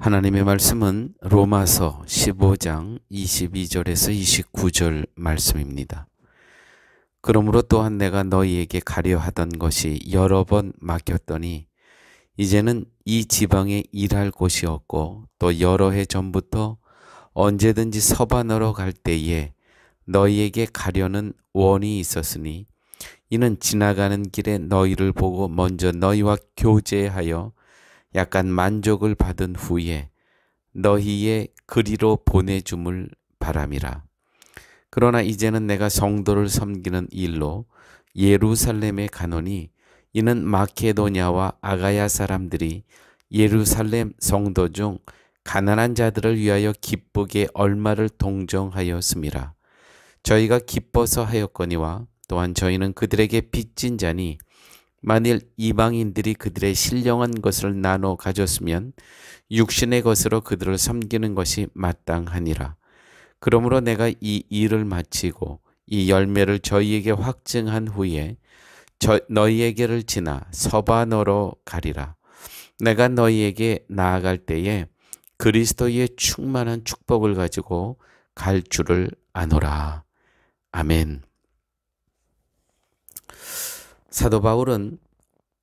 하나님의 말씀은 로마서 15장 22절에서 29절 말씀입니다. 그러므로 또한 내가 너희에게 가려 하던 것이 여러 번 막혔더니 이제는 이 지방에 일할 곳이 없고 또 여러 해 전부터 언제든지 서반으로 갈 때에 너희에게 가려는 원이 있었으니 이는 지나가는 길에 너희를 보고 먼저 너희와 교제하여 약간 만족을 받은 후에 너희의 그리로 보내줌을 바람이라. 그러나 이제는 내가 성도를 섬기는 일로 예루살렘에 가노니 이는 마케도냐와 아가야 사람들이 예루살렘 성도 중 가난한 자들을 위하여 기쁘게 얼마를 동정하였음이라. 저희가 기뻐서 하였거니와 또한 저희는 그들에게 빚진 자니 만일 이방인들이 그들의 신령한 것을 나눠 가졌으면 육신의 것으로 그들을 섬기는 것이 마땅하니라. 그러므로 내가 이 일을 마치고 이 열매를 저희에게 확증한 후에 너희에게를 지나 서바너로 가리라. 내가 너희에게 나아갈 때에 그리스도의 충만한 축복을 가지고 갈 줄을 아노라. 아멘. 사도 바울은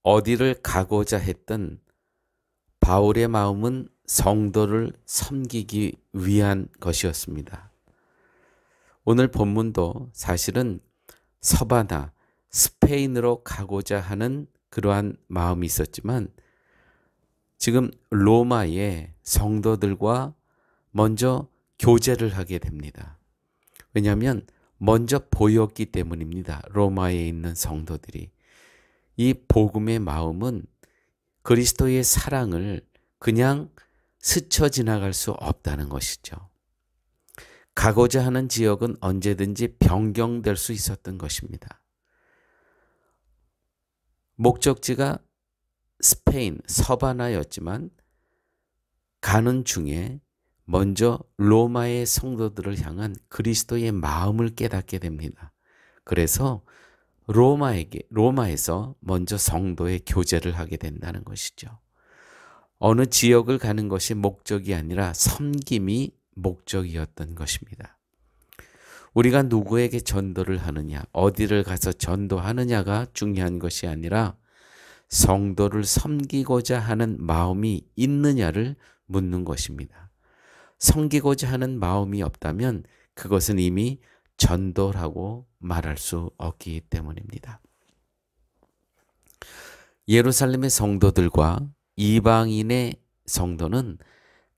어디를 가고자 했던 바울의 마음은 성도를 섬기기 위한 것이었습니다. 오늘 본문도 사실은 서바나, 스페인으로 가고자 하는 그러한 마음이 있었지만 지금 로마의 성도들과 먼저 교제를 하게 됩니다. 왜냐하면 먼저 보였기 때문입니다. 로마에 있는 성도들이. 이 복음의 마음은 그리스도의 사랑을 그냥 스쳐 지나갈 수 없다는 것이죠. 가고자 하는 지역은 언제든지 변경될 수 있었던 것입니다. 목적지가 스페인, 서바나였지만 가는 중에 먼저 로마의 성도들을 향한 그리스도의 마음을 깨닫게 됩니다. 그래서 로마에서 먼저 성도의 교제를 하게 된다는 것이죠. 어느 지역을 가는 것이 목적이 아니라 섬김이 목적이었던 것입니다. 우리가 누구에게 전도를 하느냐, 어디를 가서 전도하느냐가 중요한 것이 아니라 성도를 섬기고자 하는 마음이 있느냐를 묻는 것입니다. 섬기고자 하는 마음이 없다면 그것은 이미 전도라고 말할 수 없기 때문입니다. 예루살렘의 성도들과 이방인의 성도는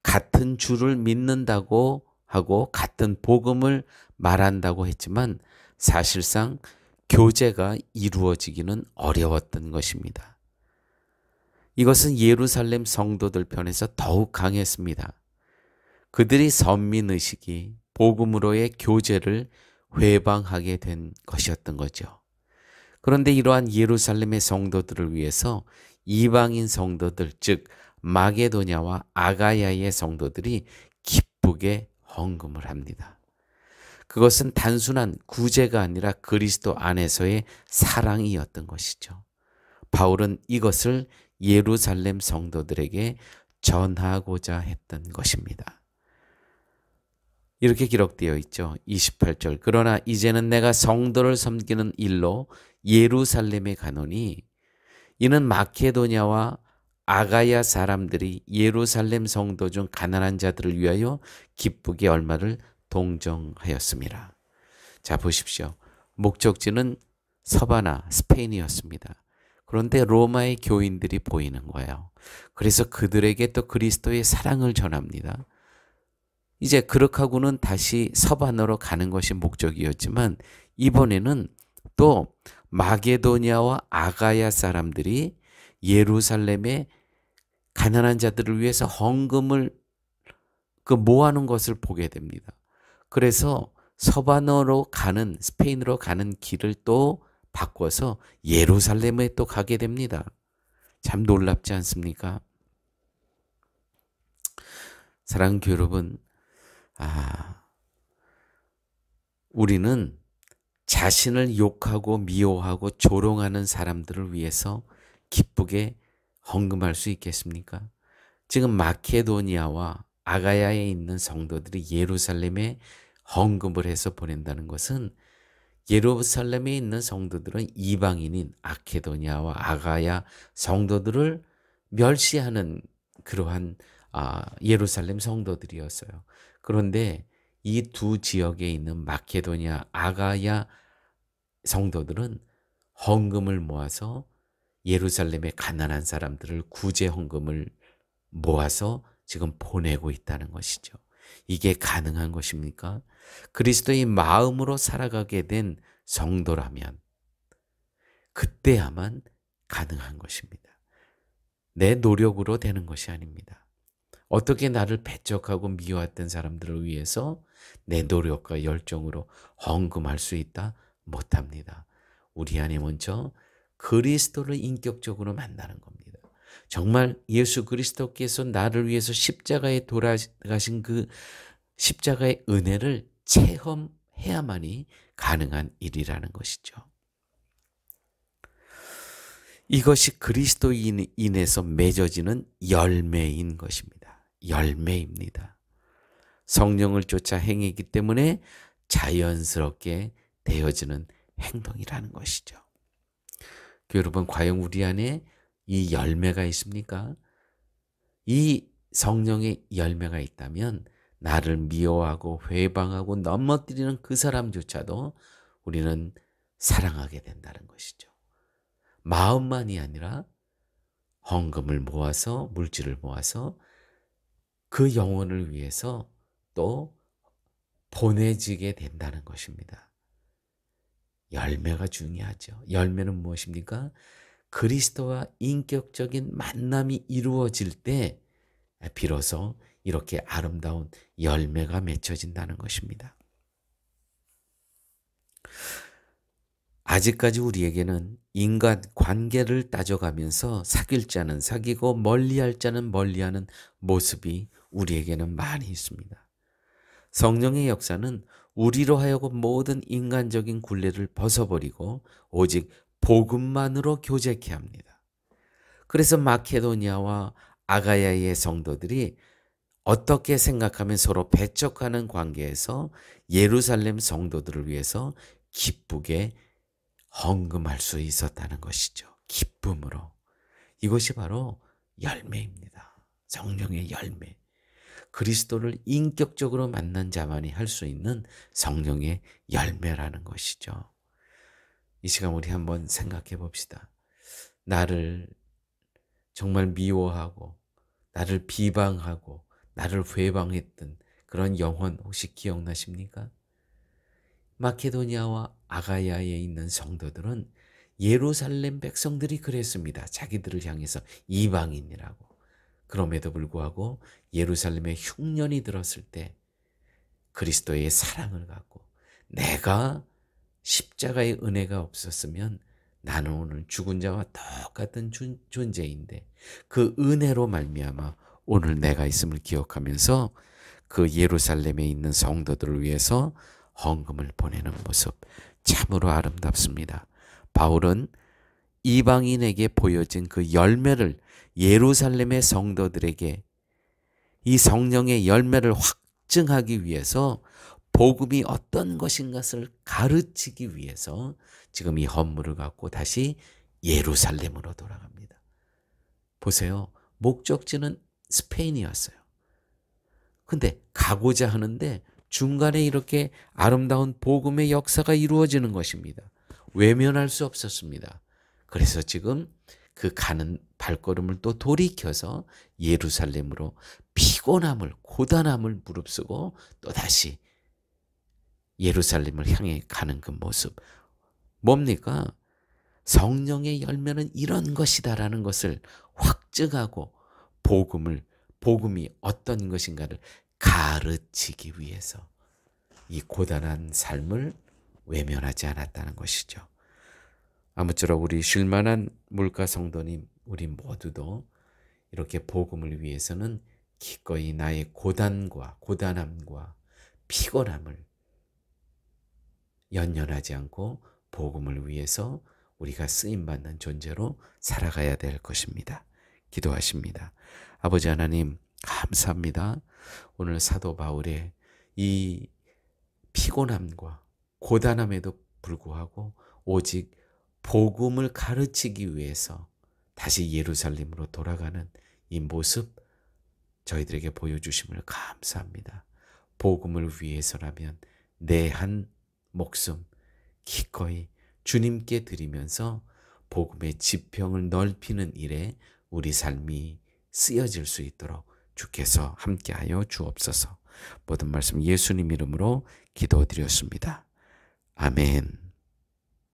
같은 주를 믿는다고 하고 같은 복음을 말한다고 했지만 사실상 교제가 이루어지기는 어려웠던 것입니다. 이것은 예루살렘 성도들 편에서 더욱 강했습니다. 그들이 선민의식이 복음으로의 교제를 회방하게 된 것이었던 거죠. 그런데 이러한 예루살렘의 성도들을 위해서 이방인 성도들, 즉 마게도냐와 아가야의 성도들이 기쁘게 헌금을 합니다. 그것은 단순한 구제가 아니라 그리스도 안에서의 사랑이었던 것이죠. 바울은 이것을 예루살렘 성도들에게 전하고자 했던 것입니다. 이렇게 기록되어 있죠. 28절. 그러나 이제는 내가 성도를 섬기는 일로 예루살렘에 가노니 이는 마케도냐와 아가야 사람들이 예루살렘 성도 중 가난한 자들을 위하여 기쁘게 얼마를 동정하였습니다. 자, 보십시오. 목적지는 서바나, 스페인이었습니다. 그런데 로마의 교인들이 보이는 거예요. 그래서 그들에게 또 그리스도의 사랑을 전합니다. 이제 그렇게 하고는 다시 서반으로 가는 것이 목적이었지만 이번에는 또 마게도냐와 아가야 사람들이 예루살렘의 가난한 자들을 위해서 헌금을 모아놓은 것을 보게 됩니다. 그래서 서반으로 가는, 스페인으로 가는 길을 또 바꿔서 예루살렘에 또 가게 됩니다. 참 놀랍지 않습니까? 사랑하는 교회 여러분, 우리는 자신을 욕하고 미워하고 조롱하는 사람들을 위해서 기쁘게 헌금할 수 있겠습니까? 지금 마케도니아와 아가야에 있는 성도들이 예루살렘에 헌금을 해서 보낸다는 것은 예루살렘에 있는 성도들은 이방인인 마케도니아와 아가야 성도들을 멸시하는 그러한 예루살렘 성도들이었어요. 그런데 이 두 지역에 있는 마케도니아, 아가야 성도들은 헌금을 모아서 예루살렘의 가난한 사람들을 구제 헌금을 모아서 지금 보내고 있다는 것이죠. 이게 가능한 것입니까? 그리스도의 마음으로 살아가게 된 성도라면 그때야만 가능한 것입니다. 내 노력으로 되는 것이 아닙니다. 어떻게 나를 배척하고 미워했던 사람들을 위해서 내 노력과 열정으로 헌금할 수 있다? 못합니다. 우리 안에 먼저 그리스도를 인격적으로 만나는 겁니다. 정말 예수 그리스도께서 나를 위해서 십자가에 돌아가신 그 십자가의 은혜를 체험해야만이 가능한 일이라는 것이죠. 이것이 그리스도로 인해서 맺어지는 열매인 것입니다. 열매입니다. 성령을 쫓아 행했기 때문에 자연스럽게 되어지는 행동이라는 것이죠. 여러분, 과연 우리 안에 이 열매가 있습니까? 이 성령의 열매가 있다면 나를 미워하고 회방하고 넘어뜨리는 그 사람조차도 우리는 사랑하게 된다는 것이죠. 마음만이 아니라 헌금을 모아서, 물질을 모아서 그 영혼을 위해서 또 보내지게 된다는 것입니다. 열매가 중요하죠. 열매는 무엇입니까? 그리스도와 인격적인 만남이 이루어질 때 비로소 이렇게 아름다운 열매가 맺혀진다는 것입니다. 아직까지 우리에게는 인간 관계를 따져가면서 사귈 자는 사귀고 멀리할 자는 멀리하는 모습이 우리에게는 많이 있습니다. 성령의 역사는 우리로 하여금 모든 인간적인 굴레를 벗어버리고 오직 복음만으로 교제케 합니다. 그래서 마케도니아와 아가야의 성도들이 어떻게 생각하면 서로 배척하는 관계에서 예루살렘 성도들을 위해서 기쁘게 헌금할 수 있었다는 것이죠. 기쁨으로. 이것이 바로 열매입니다. 성령의 열매. 그리스도를 인격적으로 만난 자만이 할 수 있는 성령의 열매라는 것이죠. 이 시간 우리 한번 생각해 봅시다. 나를 정말 미워하고 나를 비방하고 나를 회방했던 그런 영혼 혹시 기억나십니까? 마케도니아와 아가야에 있는 성도들은 예루살렘 백성들이 그랬습니다. 자기들을 향해서 이방인이라고. 그럼에도 불구하고 예루살렘에 흉년이 들었을 때 그리스도의 사랑을 갖고 내가 십자가의 은혜가 없었으면 나는 오늘 죽은 자와 똑같은 존재인데 그 은혜로 말미암아 오늘 내가 있음을 기억하면서 그 예루살렘에 있는 성도들을 위해서 헌금을 보내는 모습 참으로 아름답습니다. 바울은 이방인에게 보여진 그 열매를 예루살렘의 성도들에게 이 성령의 열매를 확증하기 위해서 복음이 어떤 것인 것을 가르치기 위해서 지금 이 헌물을 갖고 다시 예루살렘으로 돌아갑니다. 보세요. 목적지는 스페인이었어요. 근데 가고자 하는데 중간에 이렇게 아름다운 복음의 역사가 이루어지는 것입니다. 외면할 수 없었습니다. 그래서 지금 그 가는 발걸음을 또 돌이켜서 예루살렘으로 피곤함을, 고단함을 무릅쓰고 또다시 예루살렘을 향해 가는 그 모습. 뭡니까? 성령의 열매는 이런 것이다라는 것을 확증하고 복음이 어떤 것인가를 가르치기 위해서 이 고단한 삶을 외면하지 않았다는 것이죠. 아무쪼록 우리 쉴만한 물가 성도님, 우리 모두도 이렇게 복음을 위해서는 기꺼이 나의 고단함과 피곤함을 연연하지 않고 복음을 위해서 우리가 쓰임받는 존재로 살아가야 될 것입니다. 기도하십니다. 아버지 하나님 감사합니다. 오늘 사도 바울의 이 피곤함과 고단함에도 불구하고 오직 복음을 가르치기 위해서 다시 예루살렘으로 돌아가는 이 모습 저희들에게 보여주심을 감사합니다. 복음을 위해서라면 내 한 목숨 기꺼이 주님께 드리면서 복음의 지평을 넓히는 일에 우리 삶이 쓰여질 수 있도록 주께서 함께하여 주옵소서. 모든 말씀 예수님 이름으로 기도드렸습니다. 아멘.